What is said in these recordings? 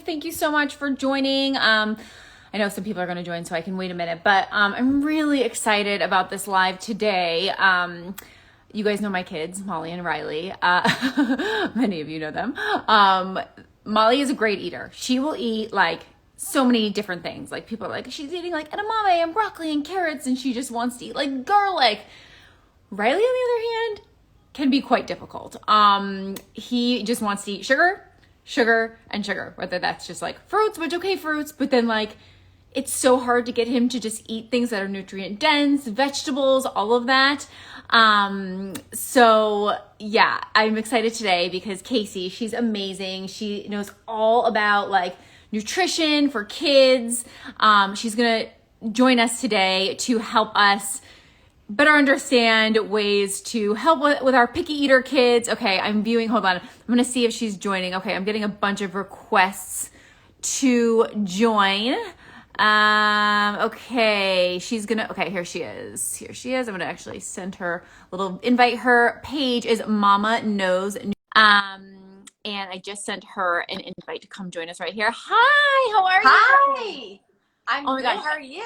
Thank you so much for joining. I know some people are going to join, so I can wait a minute, but I'm really excited about this live today. You guys know my kids, Molly and Riley. Many of you know them. Molly is a great eater. She will eat like so many different things. Like people are like, she's eating like edamame and broccoli and carrots, and she just wants to eat like garlic. Riley, on the other hand, can be quite difficult. He just wants to eat sugar, and sugar, whether that's just like fruits, which okay, fruits, but then like it's so hard to get him to just eat things that are nutrient dense, vegetables, all of that. So yeah, I'm excited today because Kacie, she's amazing. She knows all about like nutrition for kids. She's going to join us today to help us better understand ways to help with our picky eater kids. Okay, I'm viewing, hold on. I'm going to see if she's joining. Okay, I'm getting a bunch of requests to join. Okay, okay, here she is. I'm going to actually send her a little invite. Her page is Mama Knows. And I just sent her an invite to come join us right here. Hi, how are you? Hi, I'm oh my good. gosh. How are you?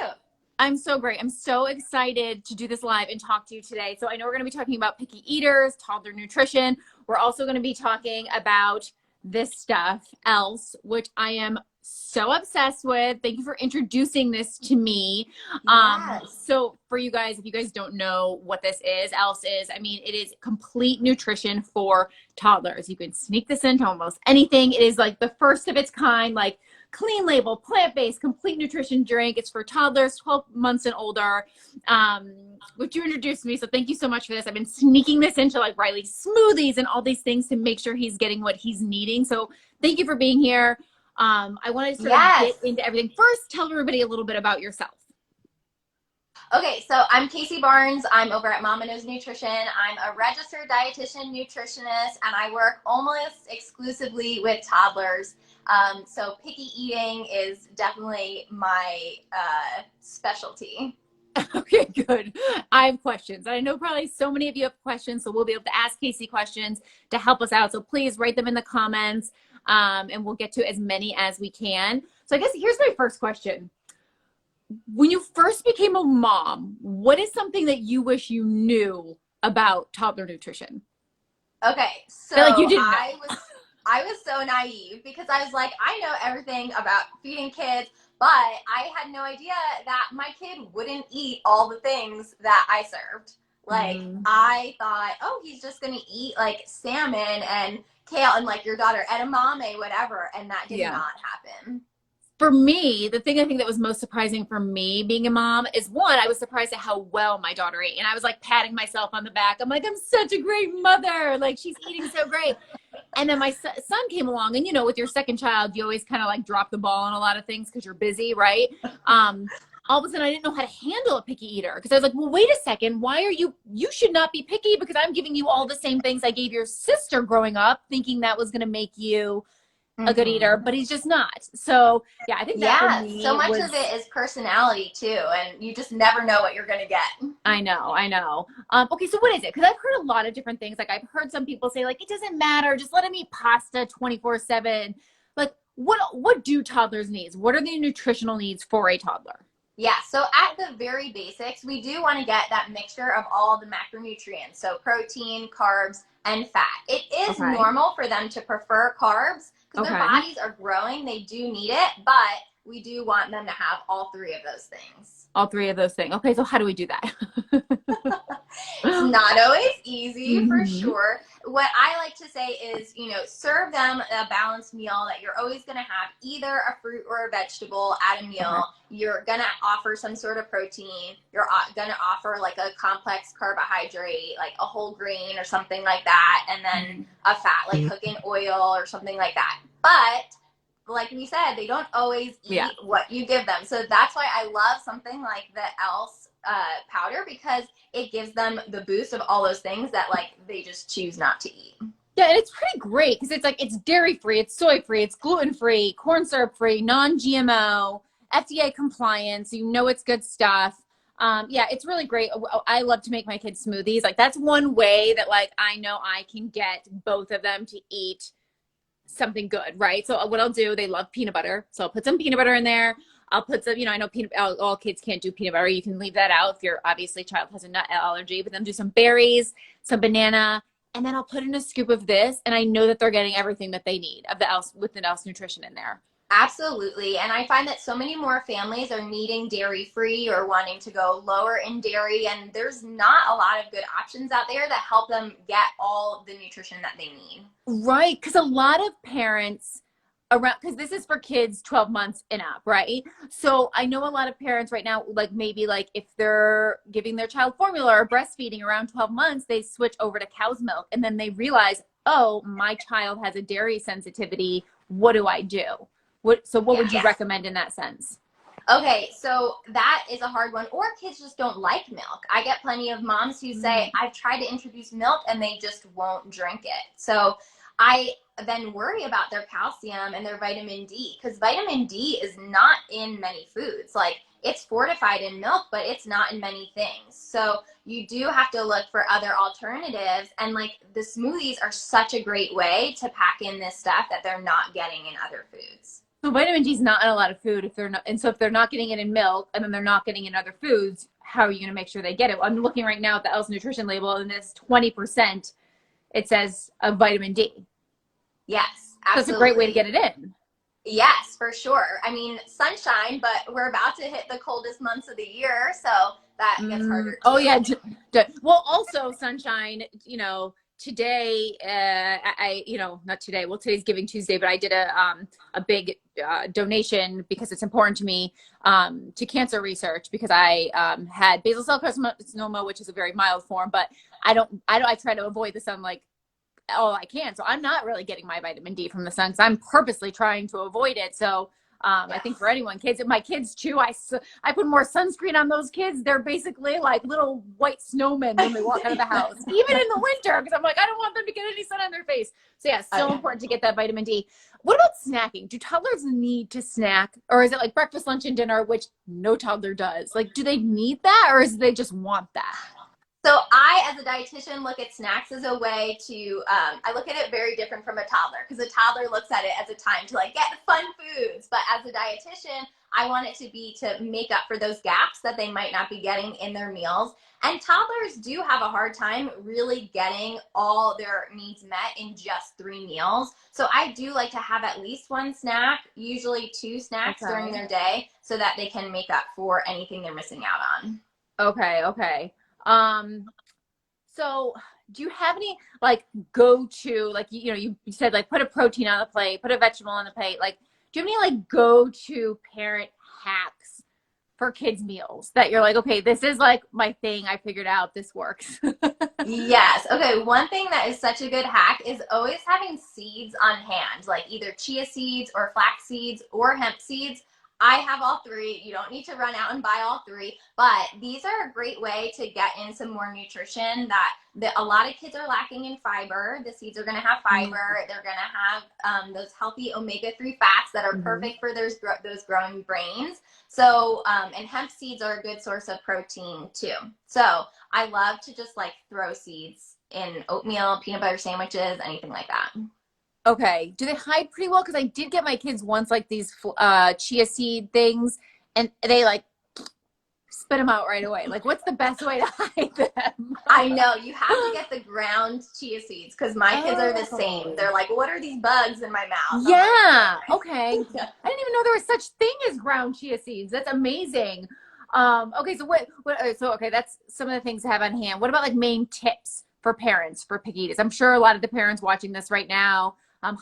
I'm so great. I'm so excited to do this live and talk to you today. So I know we're going to be talking about picky eaters, toddler nutrition. We're also going to be talking about this stuff else, which I am so obsessed with. Thank you for introducing this to me. Yes. So for you guys, if you guys don't know what this is, else is, I mean, it is complete nutrition for toddlers. You can sneak this into almost anything. It is like the first of its kind, like clean label, plant-based, complete nutrition drink. It's for toddlers 12 months and older, which you introduced me. So thank you so much for this. I've been sneaking this into like Riley's smoothies and all these things to make sure he's getting what he's needing. So thank you for being here. I want to sort of get into everything. First, tell everybody a little bit about yourself. Okay, so I'm Kacie Barnes. I'm over at Mama Knows Nutrition. I'm a registered dietitian nutritionist, and I work almost exclusively with toddlers. So picky eating is definitely my specialty. Okay, good. I have questions. I know probably so many of you have questions, so we'll be able to ask Kacie questions to help us out. So please write them in the comments, and we'll get to as many as we can. So I guess here's my first question. When you first became a mom, what is something that you wish you knew about toddler nutrition? Okay, so like you didn't I was so naive because I was like, I know everything about feeding kids, but I had no idea that my kid wouldn't eat all the things that I served. Like, I thought, oh, he's just going to eat like salmon and kale and like your daughter, edamame, whatever. And that did not happen. For me, the thing I think that was most surprising for me being a mom is one, I was surprised at how well my daughter ate. And I was like patting myself on the back. I'm like, I'm such a great mother. Like she's eating so great. And then my son came along, and you know, with your second child, you always kind of like drop the ball on a lot of things because you're busy, right? All of a sudden I didn't know how to handle a picky eater because I was like, well, wait a second. Why are you should not be picky because I'm giving you all the same things I gave your sister growing up, thinking that was going to make you a good eater, but he's just not. So yeah, I think that for me so much of it is personality too, and you just never know what you're gonna get. I know. Okay, so what is it? Because I've heard a lot of different things. Like I've heard some people say like it doesn't matter, just let him eat pasta 24/7. Like what do toddlers need? What are the nutritional needs for a toddler? Yeah, so at the very basics, we do want to get that mixture of all the macronutrients, so protein, carbs, and fat. It is normal for them to prefer carbs because their bodies are growing. They do need it, but we do want them to have all three of those things. All three of those things. Okay, so how do we do that? It's not always easy, for sure. What I like to say is, you know, serve them a balanced meal that you're always going to have either a fruit or a vegetable at a meal. You're going to offer some sort of protein. You're going to offer like a complex carbohydrate, like a whole grain or something like that. And then a fat, like cooking oil or something like that. But like we said, they don't always eat what you give them. So that's why I love something like the Else powder, because it gives them the boost of all those things that like they just choose not to eat. Yeah, and it's pretty great because it's like it's dairy free, it's soy free, it's gluten free, corn syrup free, non-GMO, FDA compliant, so you know it's good stuff. Yeah, it's really great. I love to make my kids smoothies. Like that's one way that like I know I can get both of them to eat something good, right? So what I'll do, they love peanut butter. So I'll put some peanut butter in there. I'll put some, I know all kids can't do peanut butter. You can leave that out if your obviously child has a nut allergy, but then do some berries, some banana, and then I'll put in a scoop of this. And I know that they're getting everything that they need of the else with the else nutrition in there. Absolutely. And I find that so many more families are needing dairy free or wanting to go lower in dairy. And there's not a lot of good options out there that help them get all the nutrition that they need. Right. Because a lot of parents around, because this is for kids 12 months and up, right? So I know a lot of parents right now, like maybe like if they're giving their child formula or breastfeeding around 12 months, they switch over to cow's milk. And then they realize, oh, my child has a dairy sensitivity. What do I do? What would you recommend in that sense? Okay, so that is a hard one. Or kids just don't like milk. I get plenty of moms who say, I've tried to introduce milk and they just won't drink it. So I then worry about their calcium and their vitamin D, because vitamin D is not in many foods. Like, it's fortified in milk, but it's not in many things. So you do have to look for other alternatives. And like, the smoothies are such a great way to pack in this stuff that they're not getting in other foods. So vitamin D is not in a lot of food if they're not, and so if they're not getting it in milk and then they're not getting it in other foods, how are you going to make sure they get it? I'm looking right now at the Else Nutrition label, and it's 20%. It says of vitamin D. Yes, absolutely. That's a great way to get it in. Yes, for sure. I mean, sunshine, but we're about to hit the coldest months of the year, so that gets harder too. Oh yeah. Well, also sunshine, today, not today, well, today's Giving Tuesday, but I did a big donation because it's important to me to cancer research, because I had basal cell carcinoma, which is a very mild form, but I try to avoid the sun like all I can. So I'm not really getting my vitamin D from the sun, because I'm purposely trying to avoid it. So I think for anyone, my kids too, I put more sunscreen on those kids. They're basically like little white snowmen when they walk out of the house, even in the winter, because I'm like, I don't want them to get any sun on their face. So yeah, it's so important to get that vitamin D. What about snacking? Do toddlers need to snack, or is it like breakfast, lunch, and dinner, which no toddler does? Like, do they need that, or is they just want that? So I, as a dietitian, look at snacks as a way to, I look at it very different from a toddler, because a toddler looks at it as a time to like get fun foods. But as a dietitian, I want it to be to make up for those gaps that they might not be getting in their meals. And toddlers do have a hard time really getting all their needs met in just 3 meals. So I do like to have at least one snack, usually 2 snacks during their day, so that they can make up for anything they're missing out on. Okay. So do you have any like go-to, like, you said like put a protein on the plate, put a vegetable on the plate. Like, do you have any like go-to parent hacks for kids meals that you're like, okay, this is like my thing. I figured out this works. Yes. Okay. One thing that is such a good hack is always having seeds on hand, like either chia seeds or flax seeds or hemp seeds. I have all 3. You don't need to run out and buy all 3, but these are a great way to get in some more nutrition that a lot of kids are lacking in fiber. The seeds are going to have fiber. They're going to have those healthy omega-3 fats that are perfect for those growing brains. So, and hemp seeds are a good source of protein too. So I love to just like throw seeds in oatmeal, peanut butter sandwiches, anything like that. Okay. Do they hide pretty well? Because I did get my kids once like these chia seed things, and they like spit them out right away. Like, what's the best way to hide them? I know. You have to get the ground chia seeds, because my kids are the same. They're like, what are these bugs in my mouth? Yeah. Okay. I didn't even know there was such thing as ground chia seeds. That's amazing. Okay. So okay, that's some of the things to have on hand. What about like main tips for parents for picky eaters? I'm sure a lot of the parents watching this right now.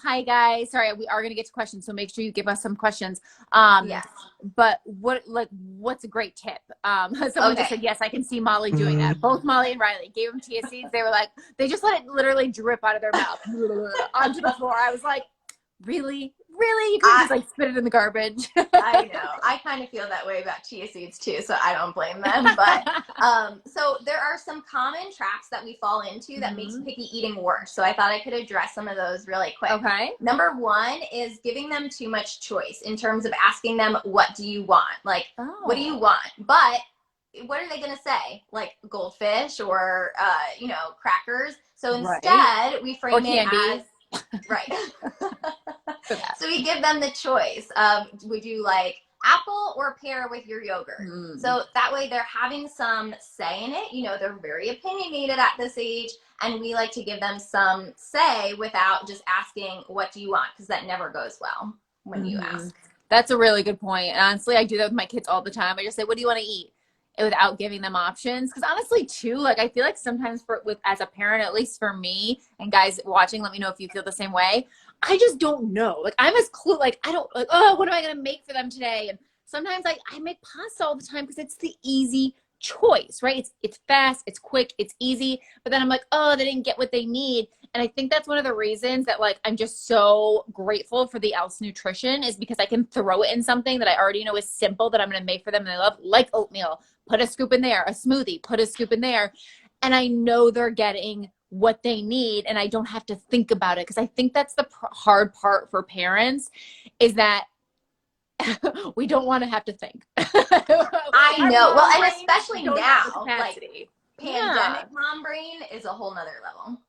Hi guys. Sorry, we are going to get to questions, so make sure you give us some questions. Yes. But what's a great tip? Someone just said, yes, I can see Molly doing that. Both Molly and Riley gave them chia seeds. They were like, they just let it literally drip out of their mouth onto the floor. I was like, really? You could just like spit it in the garbage. I know. I kind of feel that way about chia seeds too, so I don't blame them. But so there are some common traps that we fall into that makes picky eating worse. So I thought I could address some of those really quick. Okay. Number 1 is giving them too much choice in terms of asking them, what do you want? Like, what do you want? But what are they going to say? Like goldfish or, crackers. So instead we frame it as Right. for that. So we give them the choice of, would you like apple or pear with your yogurt? So that way they're having some say in it. You know, they're very opinionated at this age, and we like to give them some say without just asking, what do you want? Because that never goes well when you ask. That's a really good point. And honestly, I do that with my kids all the time. I just say, what do you want to eat? Without giving them options. Because honestly too, like I feel like sometimes as a parent, at least for me, and guys watching, let me know if you feel the same way. I just don't know. Like I'm as I don't like, oh, what am I gonna make for them today? And sometimes I make pasta all the time because it's the easy choice, right? It's fast, it's quick, it's easy. But then I'm like, oh, they didn't get what they need. And I think that's one of the reasons that like I'm just so grateful for the Else Nutrition, is because I can throw it in something that I already know is simple that I'm going to make for them and they love, like oatmeal. Put a scoop in there, a smoothie, put a scoop in there. And I know they're getting what they need and I don't have to think about it. Because I think that's the hard part for parents, is that we don't want to have to think. I know. Well, and especially now, like pandemic mom brain is a whole nother level.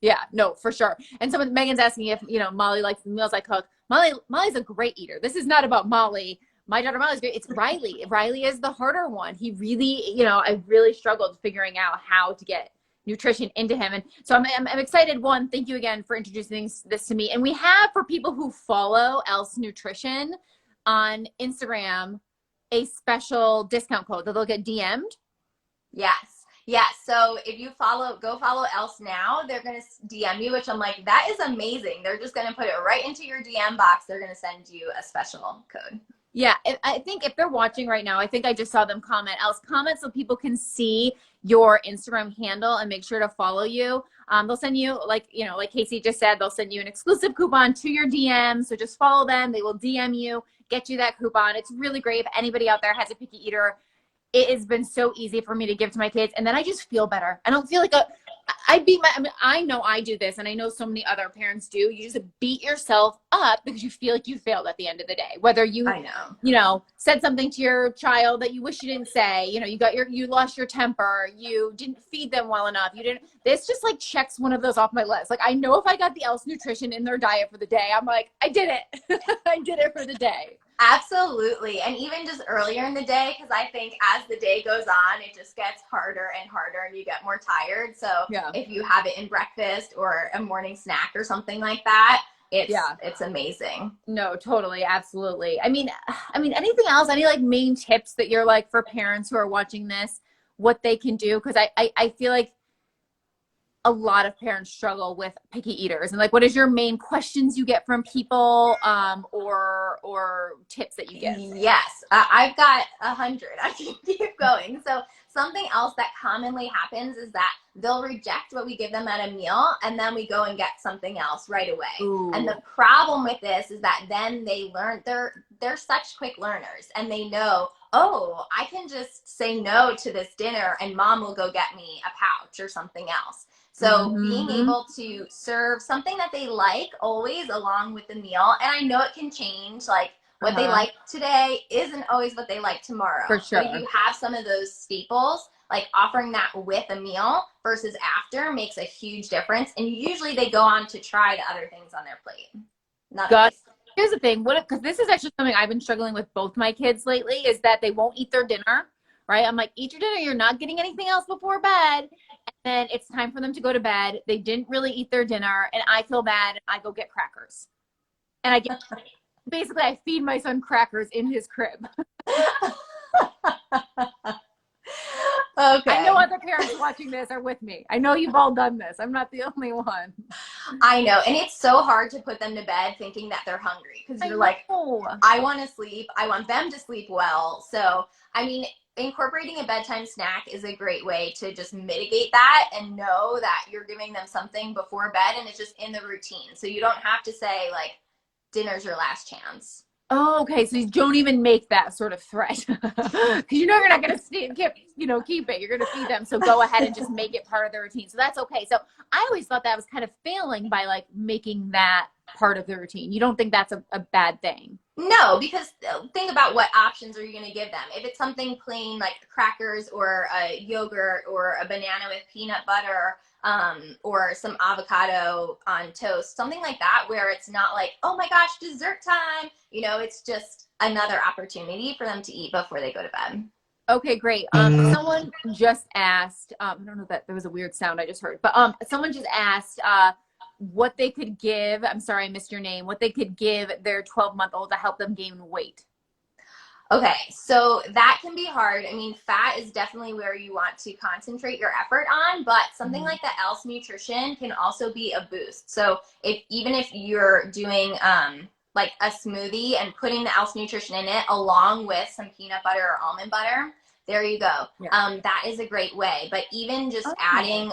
Yeah, no, for sure. And Megan's asking if, you know, Molly likes the meals I cook. Molly's a great eater. This is not about Molly. My daughter Molly's great. It's Riley. Riley is the harder one. He really, you know, I really struggled figuring out how to get nutrition into him. And so I'm excited. One, thank you again for introducing this to me. And we have, for people who follow Else Nutrition on Instagram, a special discount code that they'll get DM'd. Yes. Yes. So if you go follow Else now, they're going to DM you, which I'm like, that is amazing. They're just going to put it right into your DM box. They're going to send you a special code. Yeah. I think if they're watching right now, I think I just saw them comment. Else, comment so people can see your Instagram handle and make sure to follow you. They'll send you, like, you know, like Kacie just said, they'll send you an exclusive coupon to your DM. So just follow them. They will DM you, get you that coupon. It's really great. If anybody out there has a picky eater, it has been so easy for me to give to my kids. And then I just feel better. I don't feel like I know I do this, and I know so many other parents do. You just beat yourself up because you feel like you failed at the end of the day. Whether you said something to your child that you wish you didn't say, you know, you lost your temper, you didn't feed them well enough. This just like checks one of those off my list. Like I know if I got the Else Nutrition in their diet for the day, I'm like, I did it. I did it for the day. Absolutely. And even just earlier in the day, because I think as the day goes on, it just gets harder and harder and you get more tired. So if you have it in breakfast or a morning snack or something like that, it's amazing. No, totally. Absolutely. I mean, anything else, any like main tips that you're like for parents who are watching this, what they can do? Because I feel like a lot of parents struggle with picky eaters, and like, what is your main questions you get from people, or tips that you get? Yes, I've got 100. I can keep going. So something else that commonly happens is that they'll reject what we give them at a meal, and then we go and get something else right away. Ooh. And the problem with this is that then they learn, they're such quick learners, and they know, oh, I can just say no to this dinner and mom will go get me a pouch or something else. So being able to serve something that they like always along with the meal, and I know it can change, like what they like today isn't always what they like tomorrow. For sure. But if you have some of those staples, like offering that with a meal versus after makes a huge difference. And usually they go on to try the other things on their plate. Here's the thing, because this is actually something I've been struggling with both my kids lately, is that they won't eat their dinner, right? I'm like, eat your dinner, you're not getting anything else before bed. And then it's time for them to go to bed. They didn't really eat their dinner, and I feel bad, and I go get crackers. And basically I feed my son crackers in his crib. Okay. I know other parents watching this are with me. I know you've all done this. I'm not the only one. I know. And it's so hard to put them to bed thinking that they're hungry, because you're like, I want to sleep. I want them to sleep well. So, I mean, incorporating a bedtime snack is a great way to just mitigate that and know that you're giving them something before bed, and it's just in the routine. So you don't have to say like, dinner's your last chance. Oh, okay. So you don't even make that sort of threat, because you know you're not going to keep it. You're going to feed them. So go ahead and just make it part of the routine. So that's okay. So I always thought that was kind of failing by like making that part of the routine. You don't think that's a bad thing? No, because think about what options are you going to give them. If it's something plain like crackers or a yogurt or a banana with peanut butter, or some avocado on toast, something like that, where it's not like, oh my gosh, dessert time. You know, it's just another opportunity for them to eat before they go to bed. Okay, great. Someone just asked, I don't know that there was a weird sound I just heard, but someone just asked what they could give, I'm sorry, I missed your name, what they could give their 12-month-old to help them gain weight. Okay, so that can be hard. I mean, fat is definitely where you want to concentrate your effort on, but something like the Else Nutrition can also be a boost. So even if you're doing like a smoothie and putting the Else Nutrition in it along with some peanut butter or almond butter, there you go. Yeah. That is a great way. But even just adding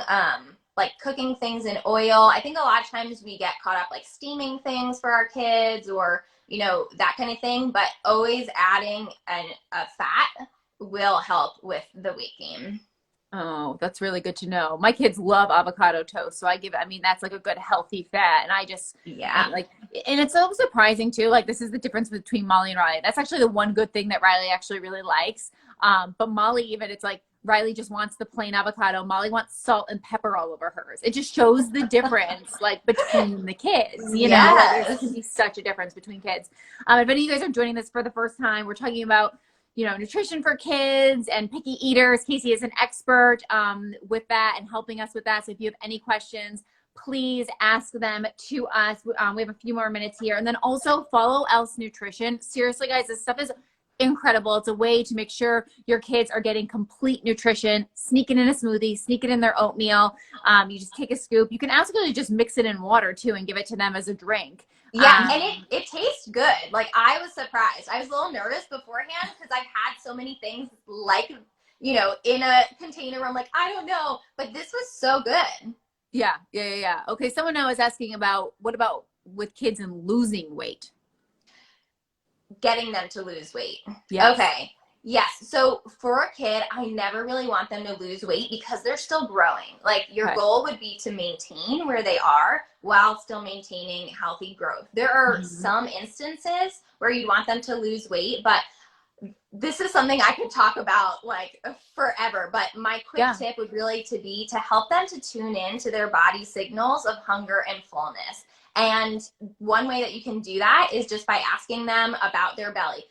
like cooking things in oil, I think a lot of times we get caught up like steaming things for our kids or you know, that kind of thing, but always adding a fat will help with the weight gain. Oh, that's really good to know. My kids love avocado toast. So I mean, that's like a good healthy fat. And I just, like, and it's so surprising too. Like, this is the difference between Molly and Riley. That's actually the one good thing that Riley actually really likes. But Molly, even it's like, Riley just wants the plain avocado. Molly wants salt and pepper all over hers. It just shows the difference, like, between the kids, you know, there can be such a difference between kids. If any of you guys are joining this for the first time, we're talking about, you know, nutrition for kids and picky eaters. Kacie is an expert with that and helping us with that. So if you have any questions, please ask them to us. We have a few more minutes here. And then also follow Else Nutrition. Seriously, guys, this stuff is incredible. It's a way to make sure your kids are getting complete nutrition. Sneak it in a smoothie, sneak it in their oatmeal. You just take a scoop. You can absolutely just mix it in water too and give it to them as a drink. Yeah, and it tastes good. Like, I was surprised. I was a little nervous beforehand because I've had so many things like, you know, in a container where I'm like, I don't know, but this was so good. Yeah. Okay, someone now is asking about, what about with kids and losing weight? Getting them to lose weight. Yes. Okay. Yes. So for a kid, I never really want them to lose weight because they're still growing. Like, your goal would be to maintain where they are while still maintaining healthy growth. There are some instances where you want them to lose weight, but this is something I could talk about like forever. But my quick tip would really be to help them to tune in to their body signals of hunger and fullness. And one way that you can do that is just by asking them about their belly.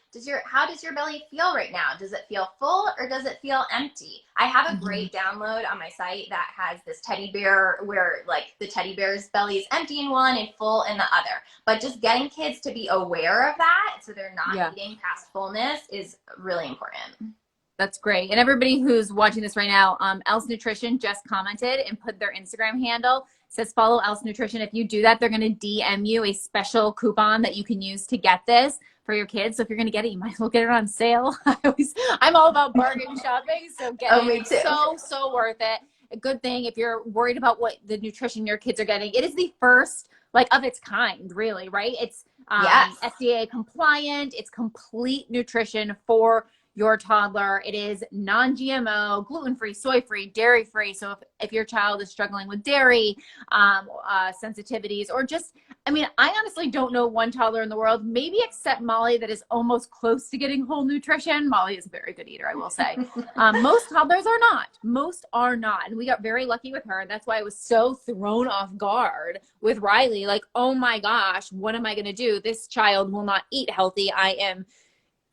How does your belly feel right now? Does it feel full or does it feel empty? I have a great download on my site that has this teddy bear where like the teddy bear's belly is empty in one and full in the other. But just getting kids to be aware of that so they're not eating past fullness is really important. That's great. And everybody who's watching this right now, Else Nutrition just commented and put their Instagram handle. It says follow Else Nutrition. If you do that, they're going to DM you a special coupon that you can use to get this for your kids. So if you're going to get it, you might as well get it on sale. I'm all about bargain shopping. So get it. Me too. So worth it. A good thing if you're worried about what the nutrition your kids are getting. It is the first like of its kind, really, right? It's FDA compliant. It's complete nutrition for your toddler. It is non-GMO, gluten-free, soy-free, dairy-free. So if your child is struggling with dairy sensitivities, or just, I mean, I honestly don't know one toddler in the world, maybe except Molly, that is almost close to getting whole nutrition. Molly is a very good eater, I will say. Most toddlers are not. Most are not. And we got very lucky with her. That's why I was so thrown off guard with Riley. Like, oh my gosh, what am I going to do? This child will not eat healthy.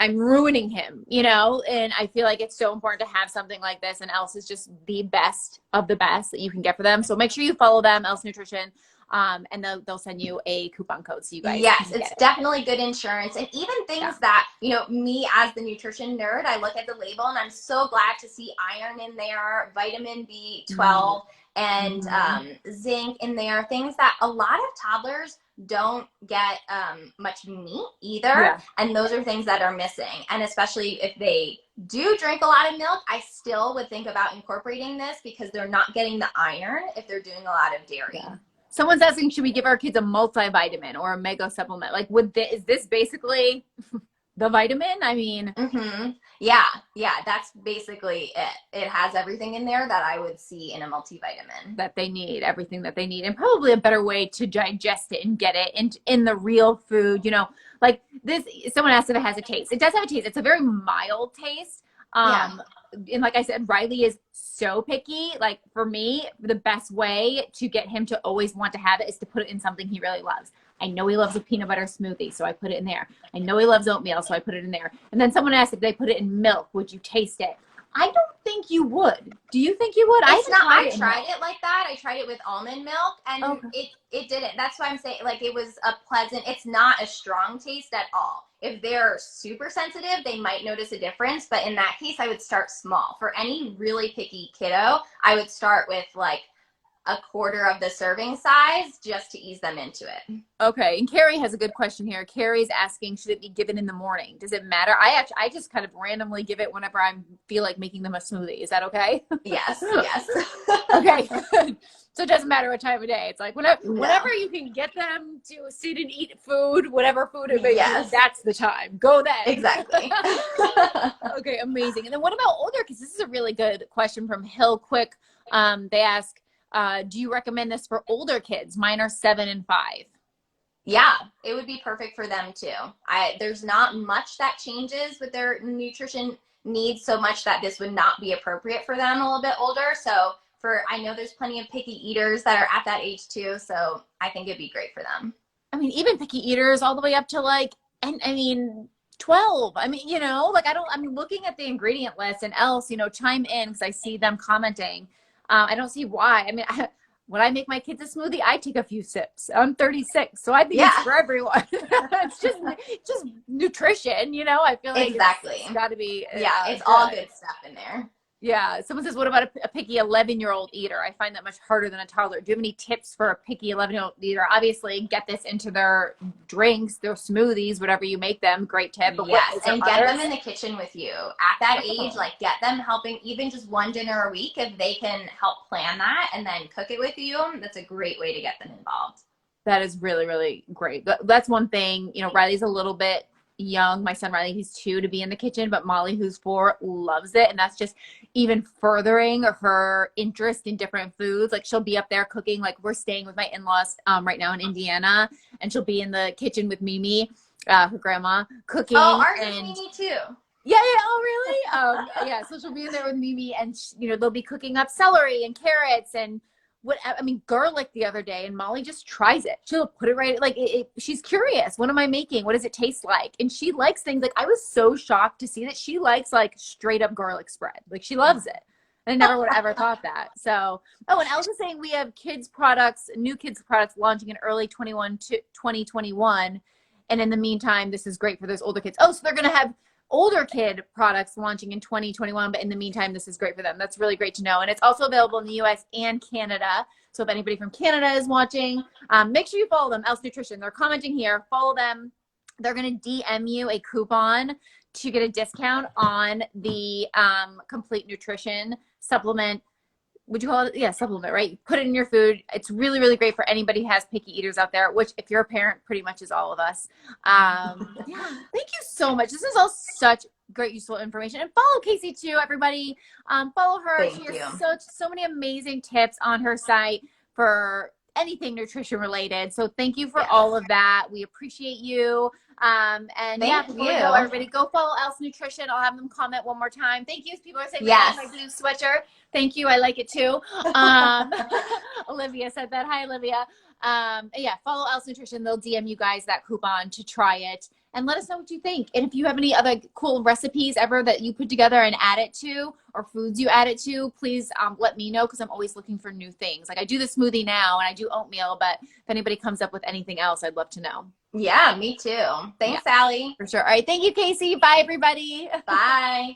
I'm ruining him, you know, and I feel like it's so important to have something like this, and Else is just the best of the best that you can get for them. So make sure you follow them, Else Nutrition, and they'll send you a coupon code so you guys it's definitely good insurance. And even things that, you know, me as the nutrition nerd, I look at the label and I'm so glad to see iron in there, vitamin B12, and zinc in there, things that a lot of toddlers don't get much meat either, and those are things that are missing. And especially if they do drink a lot of milk, I still would think about incorporating this because they're not getting the iron if they're doing a lot of dairy. Someone's asking, should we give our kids a multivitamin or a mega supplement? Like, is this basically the vitamin. I mean, Yeah, yeah, that's basically it. It has everything in there that I would see in a multivitamin. that they need, everything that they need, and probably a better way to digest it and get it in the real food, like this. Someone asked if it has a taste. It does have a taste. It's a very mild taste. Yeah. And like I said, Riley is so picky. Like for me, the best way to get him to always want to have it is to put it in something he really loves. I know he loves a peanut butter smoothie, so I put it in there. I know he loves oatmeal, so I put it in there. And then someone asked if they put it in milk, would you taste it? I don't think you would. Do you think you would? I tried it like that. I tried it with almond milk, and it didn't. That's why I'm saying, like, it was a pleasant. It's not a strong taste at all. If they're super sensitive, they might notice a difference. But in that case, I would start small. For any really picky kiddo, I would start with like a quarter of the serving size just to ease them into it. Okay. And Carrie has a good question here. Carrie's asking, should it be given in the morning? Does it matter? I just kind of randomly give it whenever I feel like making them a smoothie. Is that okay? Yes. Yes. Okay. So it doesn't matter what time of day. It's like whenever you can get them to sit and eat food, whatever food it may be, that's the time. Go then. Exactly. Okay, amazing. And then what about older? Because this is a really good question from Hill Quick. They ask, do you recommend this for older kids? Mine are 7 and 5. Yeah, it would be perfect for them too. There's not much that changes with their nutrition needs so much that this would not be appropriate for them a little bit older. So I know there's plenty of picky eaters that are at that age too. So I think it'd be great for them. I mean, even picky eaters all the way up to 12. I mean, I'm looking at the ingredient list, and else, chime in because I see them commenting. I don't see why. I mean, when I make my kids a smoothie, I take a few sips. I'm 36, so I think it's for everyone. It's just nutrition, I feel like it's got to be. Yeah, it's all good stuff in there. Yeah. Someone says, what about a picky 11-year-old eater? I find that much harder than a toddler. Do you have any tips for a picky 11-year-old eater? Obviously, get this into their drinks, their smoothies, whatever you make them. Great tip. But and get them in the kitchen with you. At that age, get them helping even just one dinner a week. If they can help plan that and then cook it with you, that's a great way to get them involved. That is really, really great. That's one thing. Riley's a little bit young. My son Riley, he's 2 to be in the kitchen, but Molly, who's 4, loves it, and that's just even furthering her interest in different foods. Like she'll be up there cooking. Like we're staying with my in-laws right now in Indiana, and she'll be in the kitchen with Mimi, her grandma, cooking. Oh, ours is Mimi too. Yeah. Oh, really? Yeah. So she'll be in there with Mimi, and they'll be cooking up celery and carrots and garlic the other day, and Molly just tries it. She'll put it right, she's curious. What am I making? What does it taste like? And she likes things I was so shocked to see that she likes straight up garlic spread. She loves it. I never would have ever thought that. So, and Elsa's saying we have new kids products launching in early 2021. And in the meantime, this is great for those older kids. Oh, so they're going to have older kid products launching in 2021, but in the meantime, this is great for them. That's really great to know. And it's also available in the US and Canada. So if anybody from Canada is watching, make sure you follow them, Else Nutrition. They're commenting here. Follow them. They're going to DM you a coupon to get a discount on the complete nutrition supplement. Would you call it? Yeah, supplement, right? Put it in your food. It's really, really great for anybody who has picky eaters out there, which if you're a parent, pretty much is all of us. Yeah, thank you so much. This is all such great, useful information. And follow Kacie too, everybody. Follow her. She has so many amazing tips on her site for anything nutrition related. So thank you for all of that. We appreciate you. Before we go, everybody go follow Else Nutrition. I'll have them comment one more time. Thank you. People are saying, my blue sweatshirt. Thank you. I like it too. Olivia said that. Hi, Olivia. Follow Else Nutrition. They'll DM you guys that coupon to try it. And let us know what you think. And if you have any other cool recipes ever that you put together and add it to, or foods you add it to, please let me know, because I'm always looking for new things. I do the smoothie now and I do oatmeal, but if anybody comes up with anything else, I'd love to know. Yeah, me too. Thanks, Allie. For sure. All right. Thank you, Kacie. Bye, everybody. Bye.